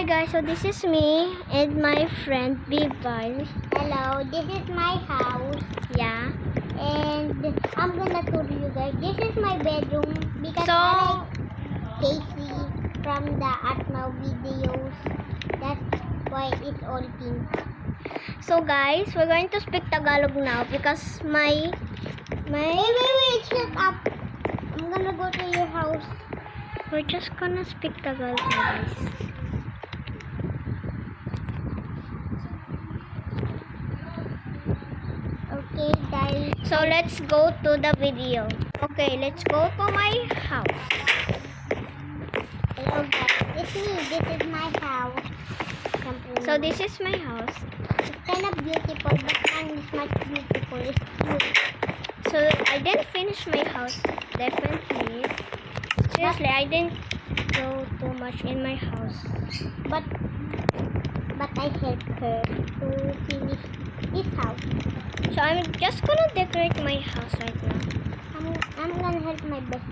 Hi guys, so this is me and my friend Bibal. Hello, this is my house Yeah. and I'm gonna tour you guys. This is my bedroom because So- I like Casey from the Atma videos. That's why it's all pink. So guys, we're going to speak Tagalog now because my Wait, shut up. I'm gonna go to your house. we're just gonna speak Tagalog now, guys. Okay, guys. So let's go to the video. Okay, let's go to my house. Hello, guys. It's me. This is my house. So this is my house. It's kind of beautiful, but mine is much beautiful. It's cute. So I didn't finish my house. Definitely. Seriously, I didn't go too much in my house. But I helped her to finish this house. So I'm just gonna decorate my house right now. I'm gonna help my best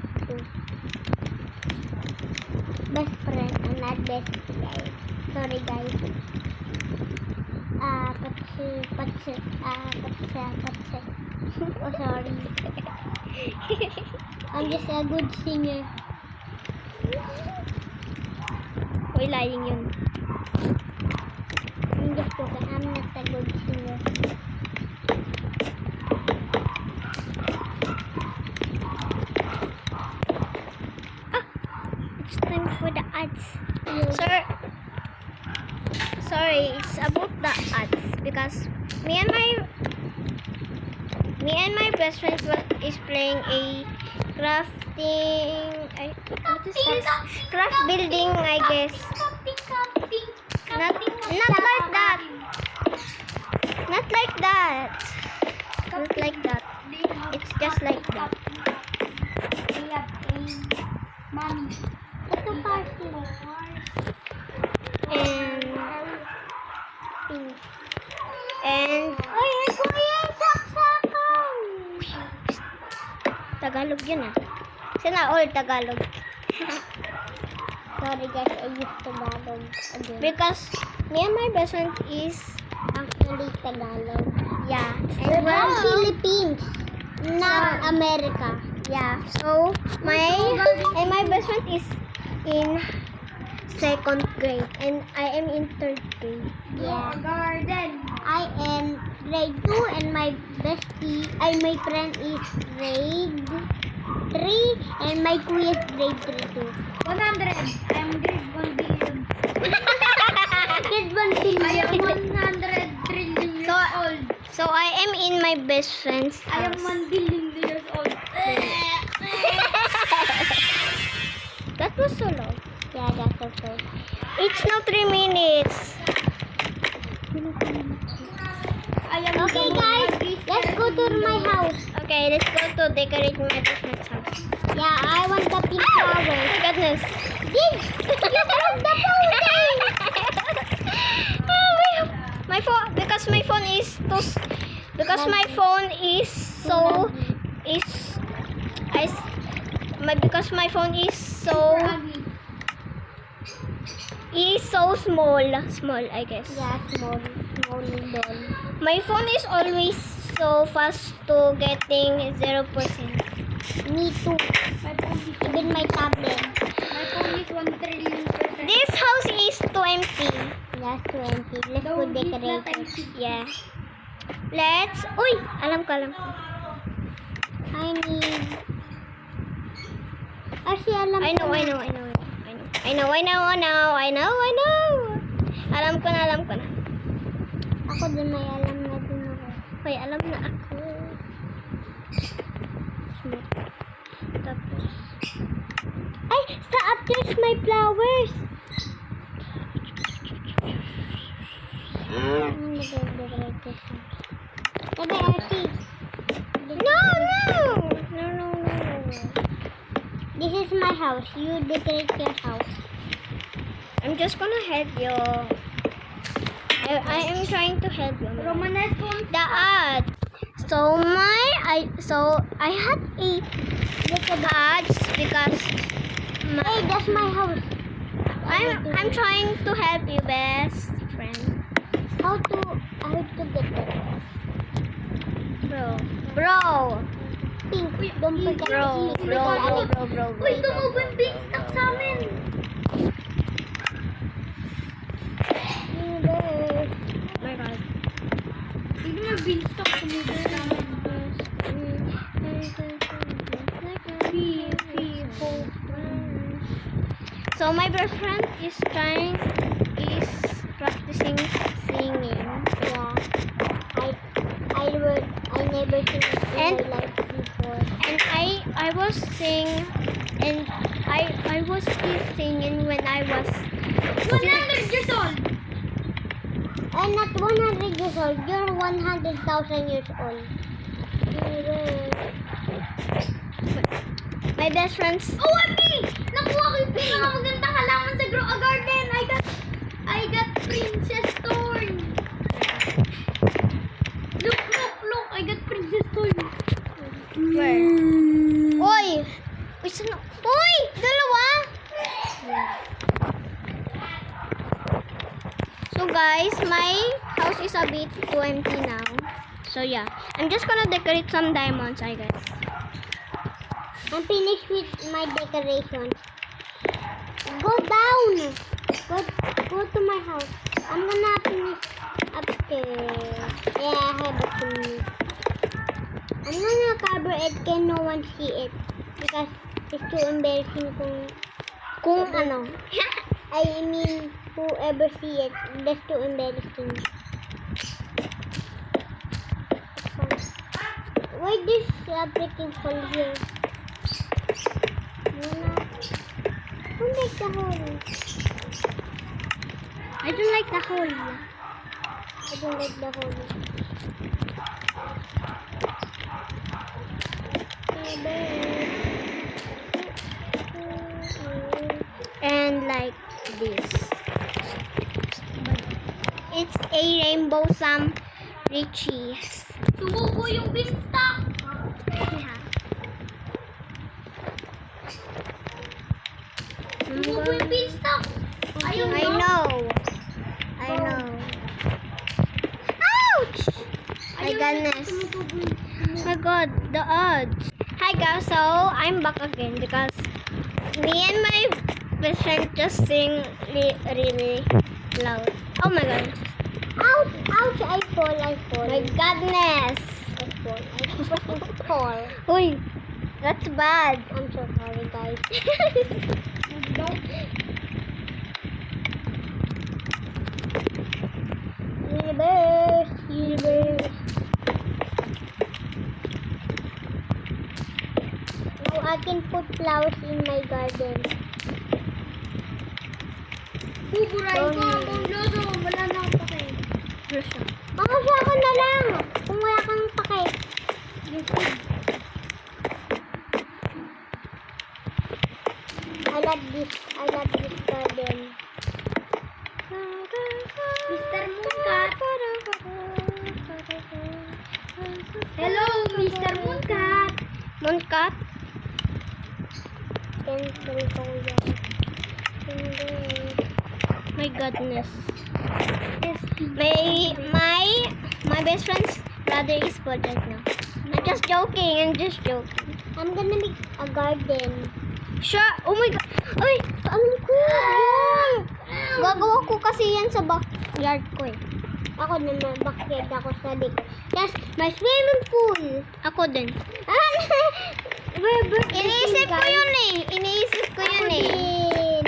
friend and not best guys. Sorry guys. Patse. Oh sorry. I'm just a good singer. Uy, lying yun. I'm just joking. I'm not a good singer. It's time for the ads. Sorry, it's about the ads because me and my best friend is playing a crafting. What is that? Craft building, I guess. Not like that. Not like that. Not like that. It's just like that. Mommy. Ito party. And Tagalog yun ah. Sana all Tagalog. Sorry guys, I used Tagalog again. Because me and my best friend is Actually Tagalog. yeah. And from Philippines, not America. Yeah. So my best friend is in 2nd grade and I am in 3rd grade. Yeah. Garden. I am grade 2 and my my friend is grade 3 and my kuya is grade 3 too. 100. I'm grade 1 billion. Grade 1 billion. I am 100 trillion years old. So I am in my best friend's house. I am 1 billion years old. That was so long. Yeah, that's okay. It's now 3 minutes. Okay guys, let's go to my house. Okay, let's go to decorate my best friend's house. Yeah, I want the pink flowers. Oh my goodness. This, you broke the fountain. My phone, because my phone is so small, I guess. Yeah, small doll. My phone is always so fast to getting 0%. Me too. Even my tablet. My phone is 1 trillion %. This house is 20. Yes, 20. Let's go decorate it. Yeah. Let's. Uy, alam ko. I need. Actually, alam I know. Alam ko na. Ako din may alam na din ako. Hoy, alam na ako. Tapos. Ay, stop! There's my flowers! Sabi, Archie. No. This is my house. You decorate your house. I'm just gonna help you. I am trying to help you. The ad. So I had a ads because Hey, that's my house. I I'm trying to help you, best friend. How to get it? Bro. Pink. Don't forget Bro. Uy, tumubo yung beanstalk sa amin. My God. Hindi mo beanstalk tumubo sa amin. So my best friend is practicing singing. Yeah. I never seen it in my life before. And I was still singing when I was 100 years old. I'm not 100 years old. You're 100,000 years old. my best friend's OMG! Nakuha ko yung pinakamagandang halaman sa Grow a Garden. I got Princess Thorn. Look. I got Princess Thorn. where? Oy! Uy, saan? Uy! Dalawa! So guys, my house is a bit too empty now. So yeah, I'm just gonna decorate some diamonds, I guess. I'm finished with my decoration. Go down. Go to my house. I'm gonna finish upstairs. Yeah, I have a finish. I'm gonna cover it can no one see it because it's too embarrassing kung ano. I mean, whoever see it, that's too embarrassing. Why this freaking hole here? Don't like the hole. I don't like the hole. I don't like the hole. And like this. It's a rainbow some riches. Tumubo yung beanstalk. Yeah. Tumubo yung beanstalk. I know. Ouch! My goodness. My God, the odds. Hi guys, so I'm back again because me and my best friend just sing really loud. Oh my God. Ouch, I fall. My goodness. I fall. Uy, that's bad. I'm so sorry, guys. Universe. Now I can put flowers in my garden. Buburahin ko ang lodo. Wala na akong pake. Makasya ka na lang. Kung wala kang pake. I love this garden. Mr. Mooncat. Hello, Mr. Mooncat. Mooncat? Cancel ko yan. My goodness. My best friend's brother is bored right now. I'm just joking. I'm gonna make a garden. Sure. Oh my God. Uy, Ang cool! gagawa ko kasi yan sa backyard ko eh. Ako naman, backyard ako sa dik. Yes, my swimming pool. Ako din. We're Iniisip ko yun eh.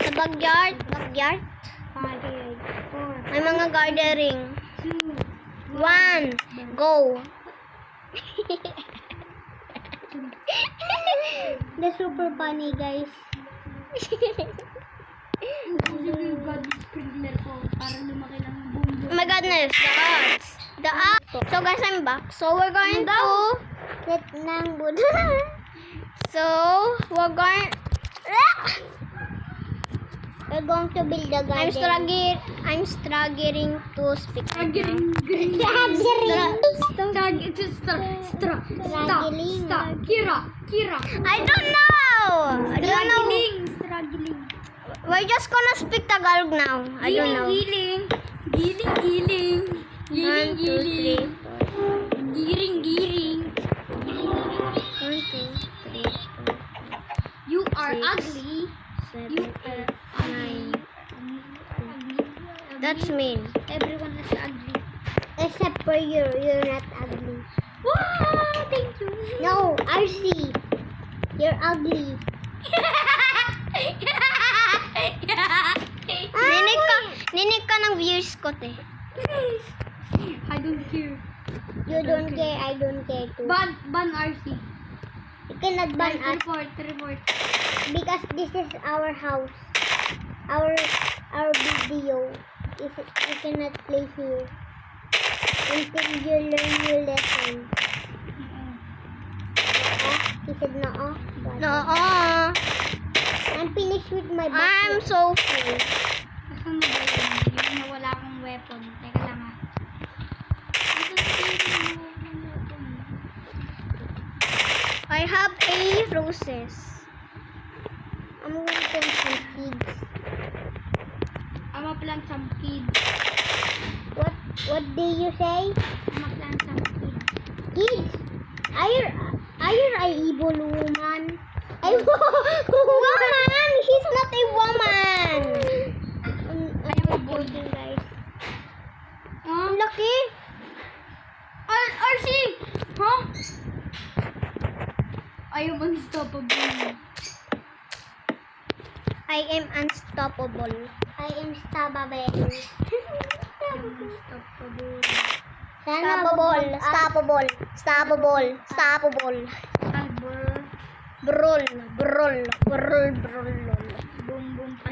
Sa backyard. May mga gardening. 1, go. That's super funny, guys. Oh my goodness, the odds. So guys, I'm back. So we're going to Let nang bud. we're going to build a garden. I'm struggling to speak. Struggling. I don't know. ugly. We're just gonna speak Tagalog now. I don't know. Giling. Giling, giling. One, two, three, Giling, four. giring, giring. 1, 2, 3, 4, You are 6, ugly. 7, You 8, are 9. ugly. That's mean. Everyone is ugly. Except for you. You're not ugly. Wow, thank you. No, RC. You're ugly. Ninig ka ng views ko, te. I don't care. You don't care. I don't care too. Ban RC. You cannot ban us. Report. Because this is our house. Our video. If you cannot play here until you learn your lesson. He said no. No. I'm finished with my I'm so full. Asan na ba yun? Yung nawala akong weapon. Teka lang ah. I have a roses. I'm gonna plant some seeds. I'm gonna plant some seeds. What do you say? I'm gonna plant some seeds. Kids? Are you an evil woman? Woman! He's not a woman! I am a boy, guys. Ang laki! RC! Huh? I am unstoppable. I am unstoppable. I am stoppable. Stoppable. Brol.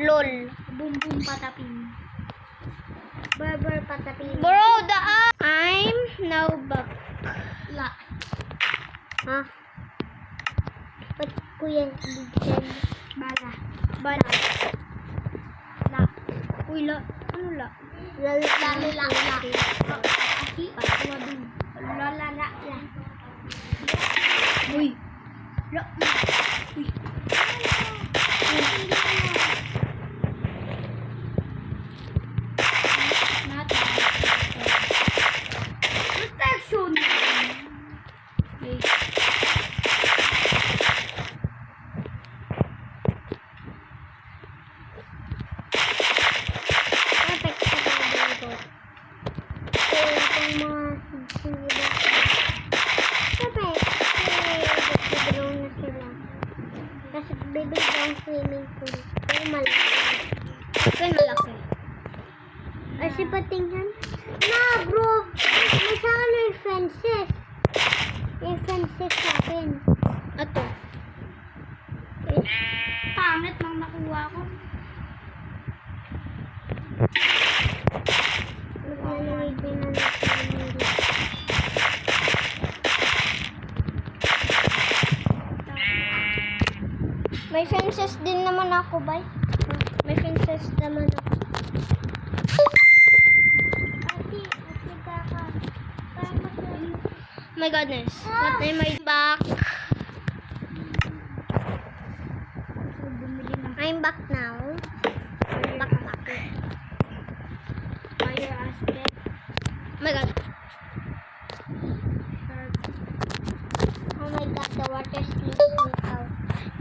Lol. Boom patapin. Burr patapin. Bro, I'm now back. La. Huh? Ba't kuya bigyan? Bala. La. Uy, la. Ano la? La. Asi. Wadu. La. Uy. La. Uy. Protection. Kasi bibig ang swimming pool. Pero malaki. Ito malaki. Kasi patinghan. Na bro! May sa akin yung fences. Yung fences sa akin. Ato. Pangit nang nakuha ko. Maglalawig din na natin. May fences din naman ako, bay. May fences naman ako. My goodness. What am I back? I'm back now. Back. Fire aspect. My god. Oh my god, the water slipped me out.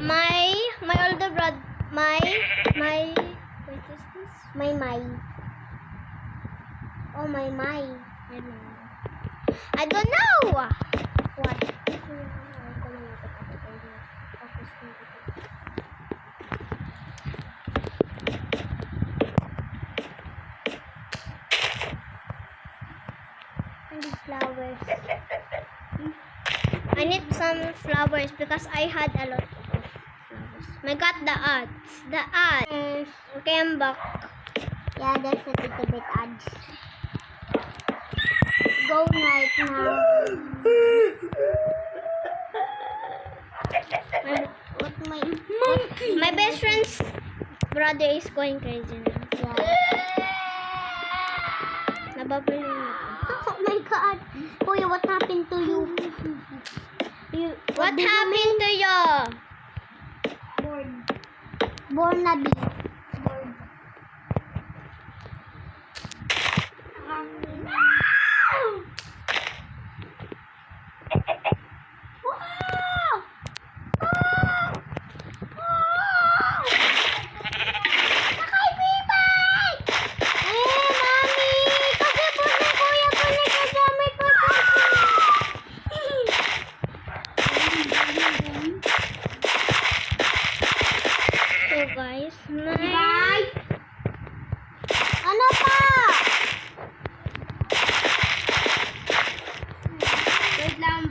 My older brother, my what is this? My. Oh my. I don't know. What? And flowers. I need some flowers because I had a lot of flowers. I got the ads. Okay, I'm back. Yeah, that's a little bit odds. Go right now. What my monkey? My best friend's brother is going crazy now. Nababalo na. Oh my god. Kuya, what happened to you? What happened to you? Burnaby. So guys, may... Ano pa? Wait lang,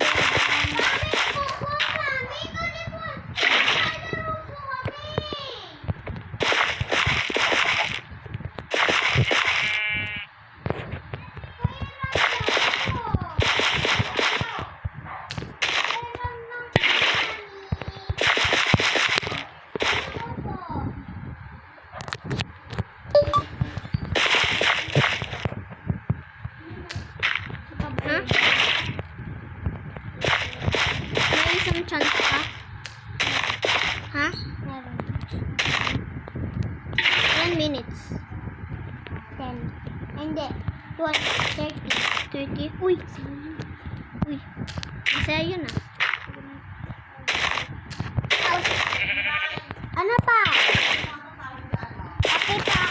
ha? May isang chance pa? Ha? 1 minutes. 10. Hindi. 12, 30. 30. Uy! Uy! Masaya yun ah. Ano pa? Okay pa.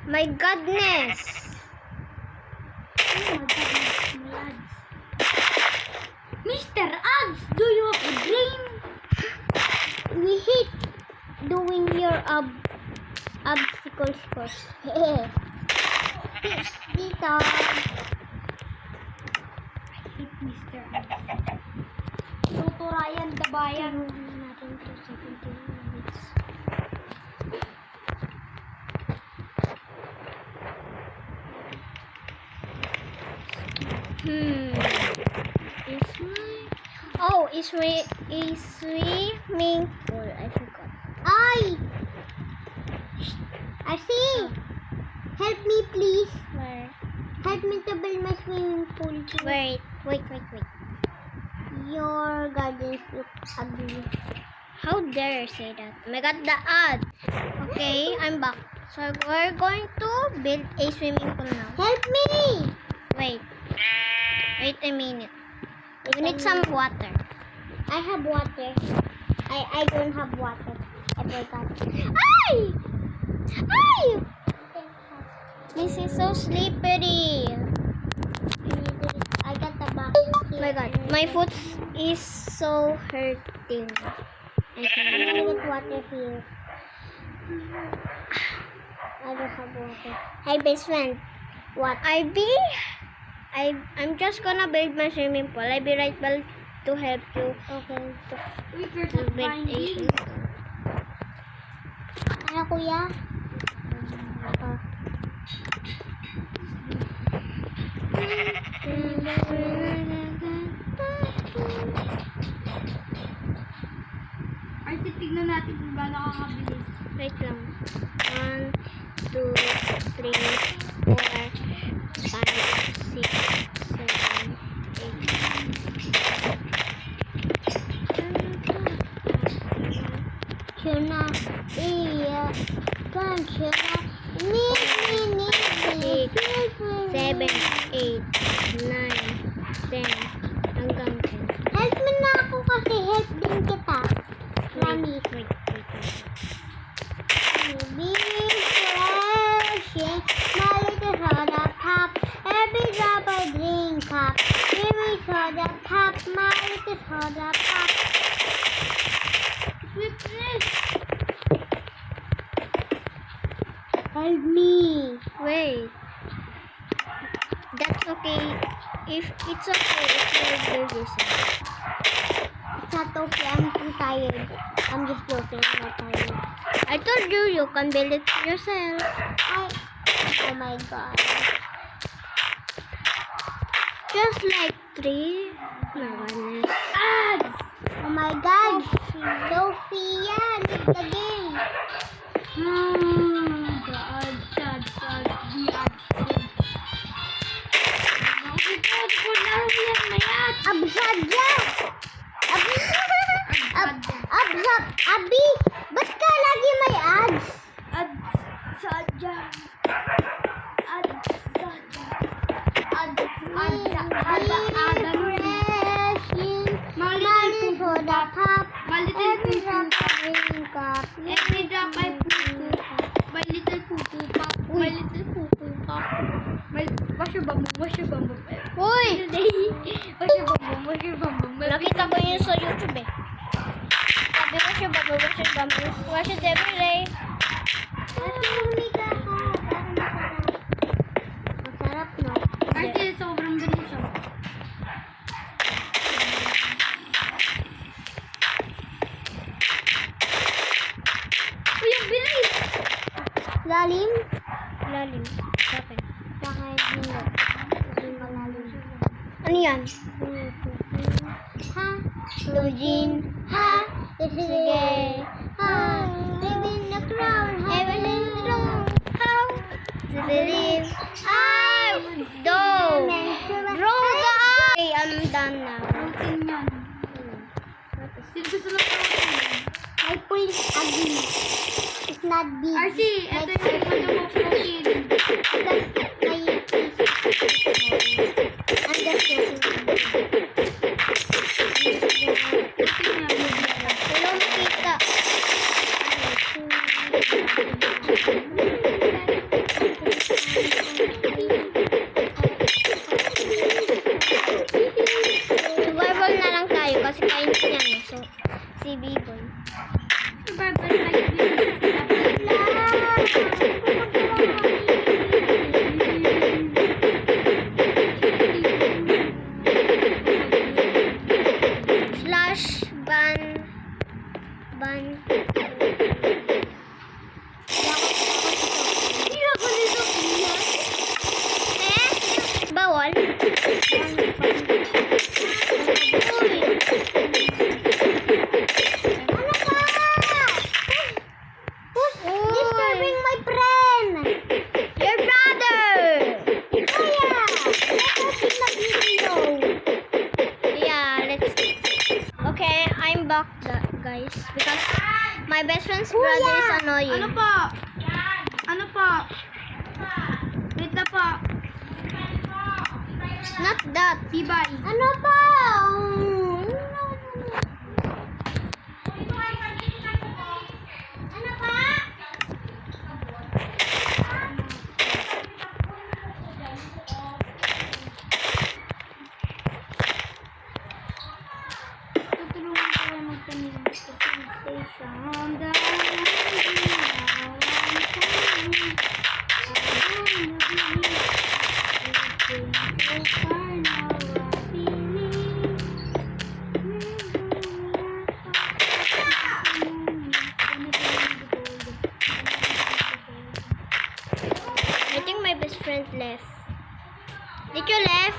My goodness! Oh my goodness, my ads. Mr. Ads, do you have a dream? We hate doing your obstacles course. Dito. I hate Mr. Ads. Tuturayan the bayan. Natin to 17 minutes. Is my swimming pool. I forgot. I see. Help me, please. Where? Help me to build my swimming pool. Wait. Your gardens look ugly. How dare you say that? Oh my god, the ad. Okay, I'm back. So we're going to build a swimming pool now. Help me. Wait a minute. We need some water. I have water. I don't have water. I forgot. Ay! This is so slippery. I got the box. Oh my god, my foot is so hurting. I got water here. I don't have water. Hey, best friend. What? I'm just gonna build my swimming pool. I'll be right back to help you Okay. to build a swimming pool. Ano, kuya? Arti, tignan natin kung ba nakakabilis. Wait lang. 1, 2, 3, 4, 5, 6, 7, 8. Shuna. Iya. Kan, Shuna. Ni. 6, 7, 8, 9, 10, hanggang 10. Help me na ako kasi help din kita. Promise. Wait. Be refreshing, my little soda pop. Every drop I drink up. Every soda pop, my little soda pop. Sweetness. Help me. Wait. That's okay. If it's okay if you're build yourself. It's not okay, I'm too tired. I'm just joking. I'm not tired. I told you, you can build it yourself. Oh my god. Just like 3. My goodness. Oh my god. Sophia, leave the game. Absadya! Abi! Ba't ka lagi may ads? Money for the pop. Every drop I drink up. Every drop I poo-poo. My little poo-poo pop. My little poo-poo pop. Wash your bum. Uy! Wash your bum. Nakita ko yun sa YouTube eh. Sabi wash your bum. Wash it every day. Masarap, no? Kasi sobrang galis oh. Uy, ang bilis! Lalim? Lalim. Bakit? Bakit hindi? Hindi malalim. Ano yan? Ha? Lujin. Ha? Sige. Ha? Live in the crowd. Heaven in the room. How? To believe. Do. Roll the eye. Okay, I'm done now. My police ugly. It's not big. RC, ito yung madumok protein. I'm just joking. Wala makita. Survival na lang tayo kasi kainis yan eh. So, si B-Boy. Survival na slash ban. Hindi ako nito bawal? Uy! Ano ka? Who's disturbing my friend? Your brother! Kaya, let's open the video. Yeah, let's. Okay, I'm back, guys, because my best friend's brother is annoying. Ano po? Ano po? Wait na po. Not that. Tibay. Ano pa? Ano pa? Tutulungan ko kayo magtanim sa station. I think my best friend left. Did you left?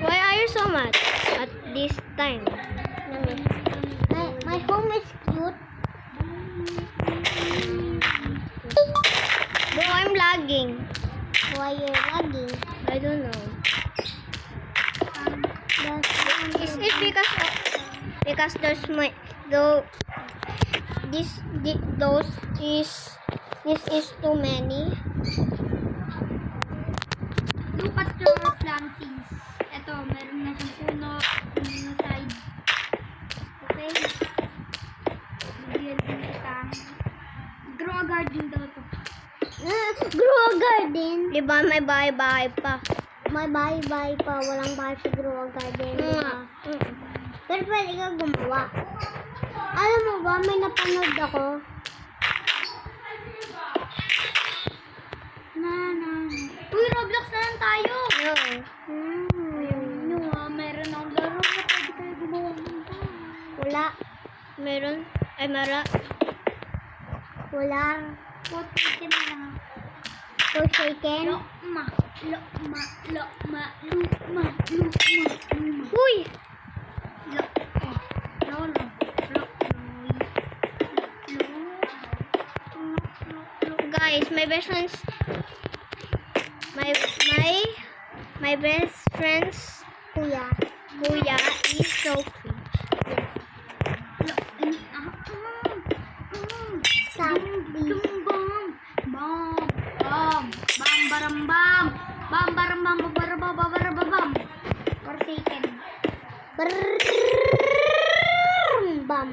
Why are you so mad at this time? My home is cute. Bro, I'm lagging. Why you're lagging? I don't know. Is it because there's my though this is too many? Look at your plantings. Ito, meron na siyang puno, puno na side. Okay? Bigyan din kita. Grow a garden daw to. Grow a garden. Diba may bahay-bahay pa? May bahay-bahay pa. Walang bahay sa grow a garden. Diba? Pero pwede ka gumawa. Alam mo ba, may napanood ako. Uy, Roblox na lang tayo! No. Meron akong laro na pwede kayo gumawa. Wala. Meron. Ay, mara. Wala. Pot chicken lang. So shaken. Lukma. Lukma. Lukma. Lukma. Lukma. Lukma. Uy! Lolo. Guys, my best friends. My best friend's Kuya. kuya is so cute. Sabi. Forsaken. Bam.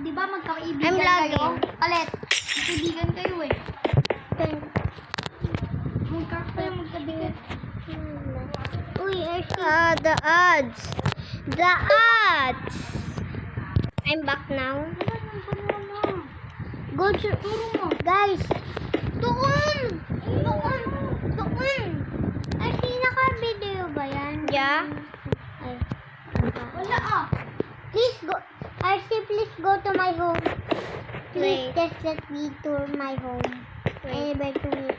Di ba magkaibigan I'm kayo? lagging. Palit. Magkaibigan kayo eh. Magkaibigan. Uy, The odds. The odds. I'm back now. go to, guys, doon! Ay, naka-video ba yan? Yeah. Ay. Wala ah. Please go, RC, please go to my home. Please Wait. just let me to my home. Wait. Anywhere to meet.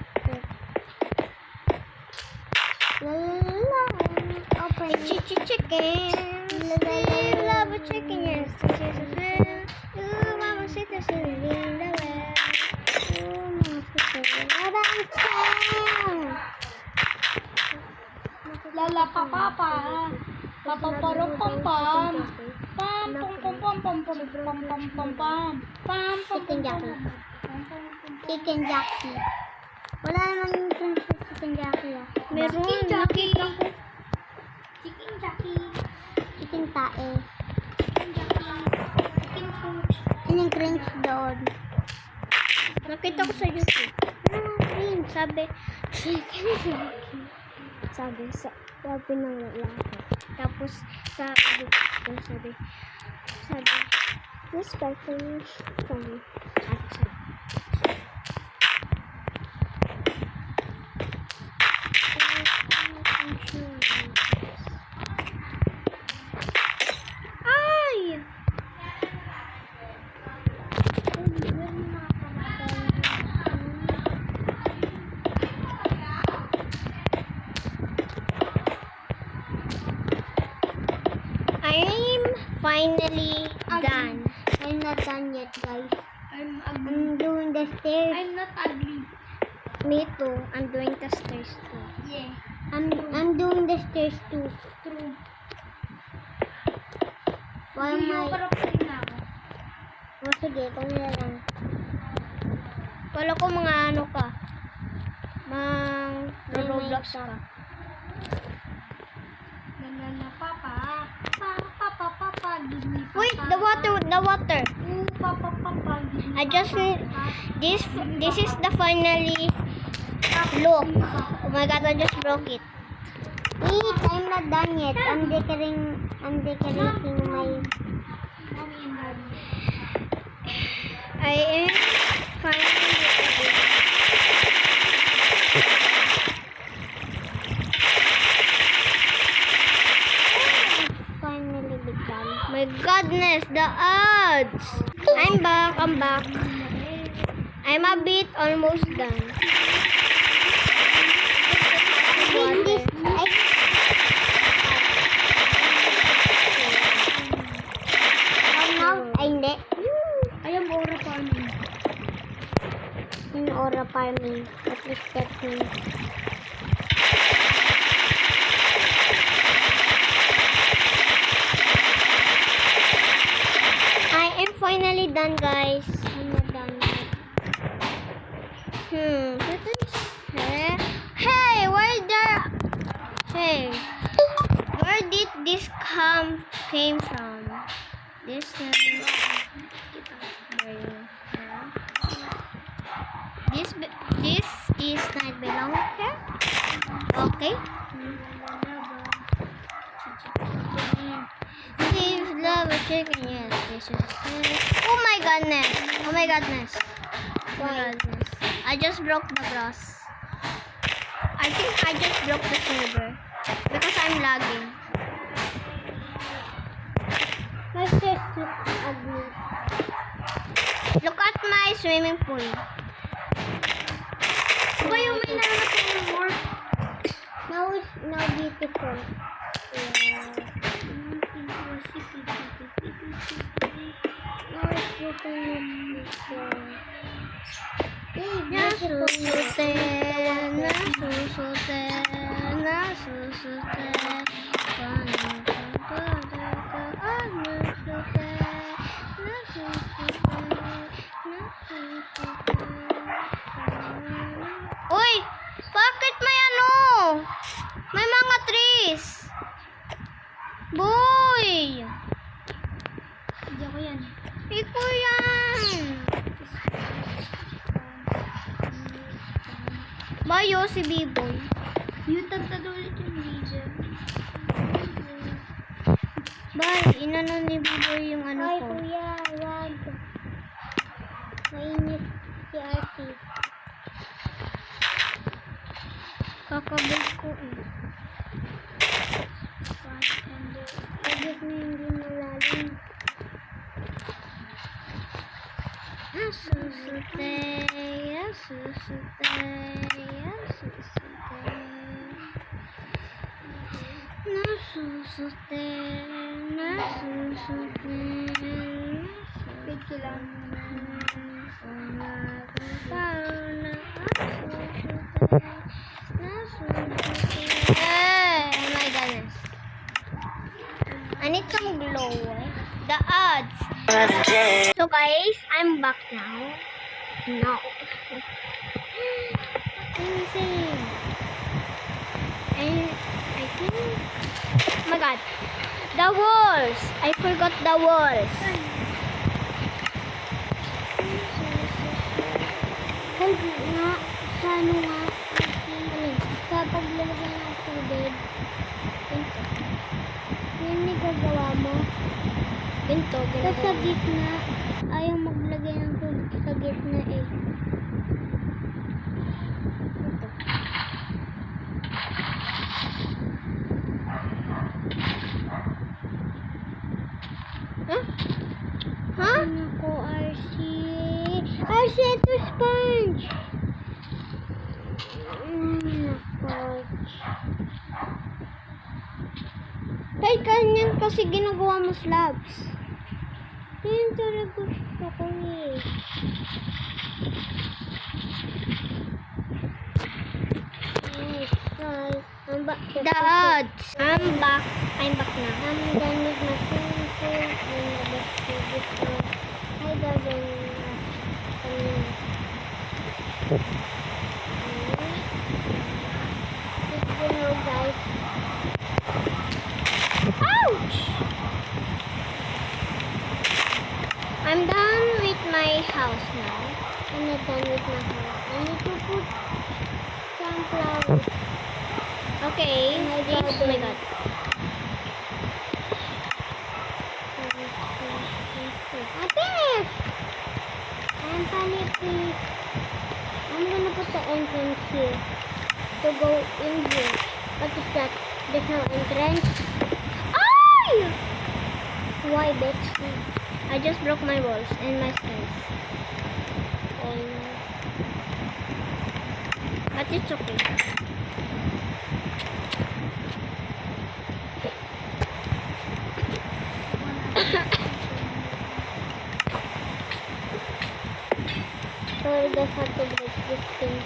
La la la. Open it. Chicken. Still love a chicken, yes. Ooh, mama, sit there, sitting in the well. Lala pa papa. Papa paro pam pam. Pam pam pam pam pam pam pam pam pam pam. Pam pam Chicken Jackie. Chicken Jackie. Wala naman yung princess Chicken Jackie ah. Meron. Chicken Jackie. Nakita ko. Chicken Jackie. Chicken tae. Chicken Jackie. Chicken Pooch. Yun yung cringe doon. Nakita ko sa YouTube. Ano nga cringe? Sabi, chicken Jackie. Sabi ng lalaki. Tapos, sabi, respectfully, sabi. Ay! I'm finally done. I'm not done yet, guys. I'm ugly. I'm doing the stairs. I'm not ugly. Me too. I'm doing the stairs too. Yeah. I'm doing the stairs too. True. Why am I? Parang na ako. Oh, sige, kung na lang. Wala ko mga ano ka. Roblox ka. Lala papa. Papa. Give me papa. Wait, the water. Ooh, papa. Give me I just papa. need this is the finally look. Oh my god, I just broke it. Wait, I'm not done yet. I'm decorating my... Mommy and daddy. I am finally ready. Finally be done. My goodness, the odds. I'm back. I'm a bit almost done. In this... now? Ay, hindi. I am Aura farming. Yung aura farming. At least that means... I am finally done, guys. I'm not done yet. Hey, where did this came from? This is not belong here. Okay. Steve love a chicken. Yes, this is. Oh my goodness! Oh my goodness! Oh my goodness! I just broke the glass. I think I just broke the server because I'm lagging. look ugly. Look at my swimming pool. Ba yung may nananap ng more? Now it's now beautiful. Yeah. Now it's looking beautiful. Hey, beautiful. Nasusute, nasusute, nasusute. Uy! Bakit may ano? May mga trees. Boy! Hindi ako yan. Iko yan. Bayo si B-boy. Yung tagtad ulit yung video. Bay, inano ni B-boy yung ano Ay, ko. kuya, wag. Mainit si Artie. Kakabit ko eh. Pagit na hindi malalim. Nasusute, nasusute, nasusute. Nasusute, nasusute, Wait ko lang. Oh my goodness. I need some glow. The odds. So guys, I'm back now. No. Insane. And I think, oh my god, the walls. I forgot the walls. Help nga. Sa ano nga? Sa paglalagay ng tubig. Yun yung gagawa mo. Ganito, Tapos sa gitna, ayaw maglagay ng tubig sa gitna eh. Huh? Huh? Ano ko, RC? RC, ito sponge! Nakot. Kahit kanyan kasi ginagawa mo slabs. Yun talaga gusto ko eh. Guys, I'm back. The odds. I'm back. I'm back na. I'm done with my swimming pool and the best food before I doesn't you know guys. Ouch! I'm done with my house now. I'm not done with my house. I need to put some flowers. Okay. Oh my This, oh my god. Happiness! I'm panicky. I'm gonna put the entrance here to go in here. What is that? There's no entrance. Ay! Why, bitch? I just broke my walls and my stairs. Oh no. But it's okay. So I just have to break this thing.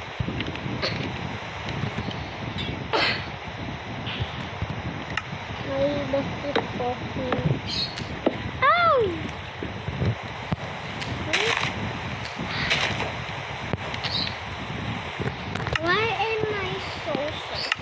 My best is coffee. Ow! Why am I so soft?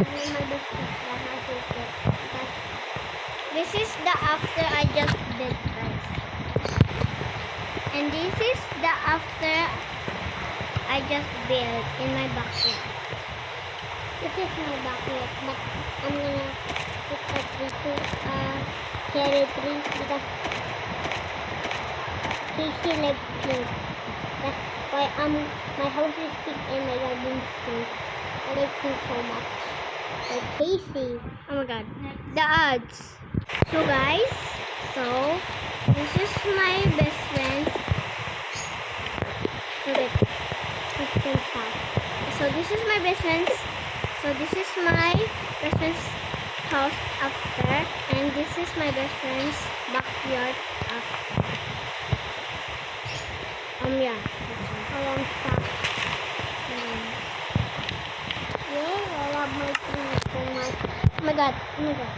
my best sister. My sister. That's This is the after I just did, guys. And this is the after I just built in my backyard. This is my backyard, but I'm gonna put a tree to cherry tree because Casey likes pink. That's why my house is pink and my garden is pink. I like pink so much. Like Casey. Oh my god. The odds. So guys, so this is my best friend's. So this is my best friend's. So this is my best friend's house after, and this is my best friend's backyard after. Yeah. Ayan stuff. Yeah, I love my tree so much. Oh my god. Oh my god.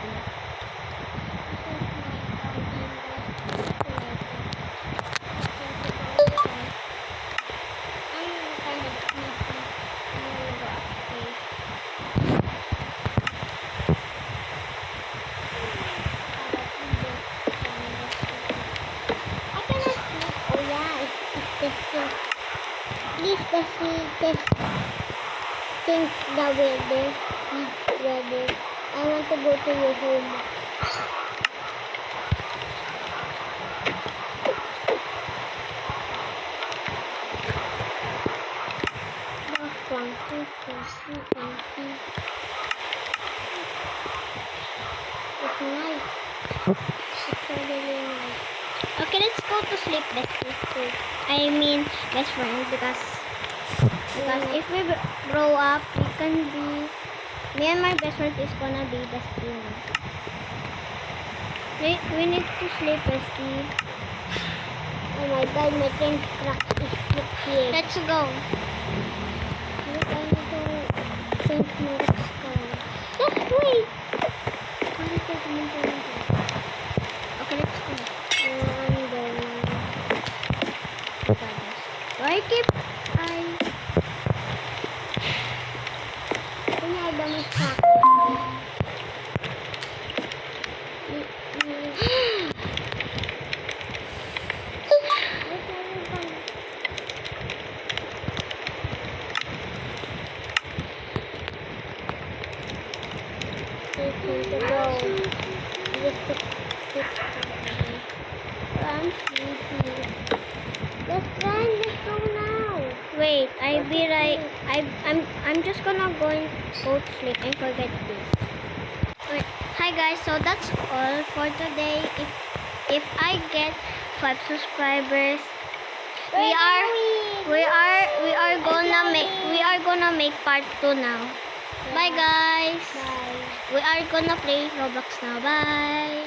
Please, Bessie, just change the weather. Weather. I want to go to your home. It's nice. It's really nice. Okay, let's go to sleep, bestie. I mean, best friends, because if we grow up, we can be. Me and my best friend is gonna be bestie now. We need to sleep, bestie. Oh my god, my train crack is here. Let's go. Look, I need to change my sky. Just wait. Okay, let's go. I'm there. Do I keep? Kanya dami sa I'm sleepy. Let's run, let's go now. Wait, I'm just gonna go to sleep and forget this. Wait, hi guys, so that's all for today. If I get 5 subscribers, we are gonna make part 2 now. Bye guys. Bye. We are gonna play Roblox now. Bye.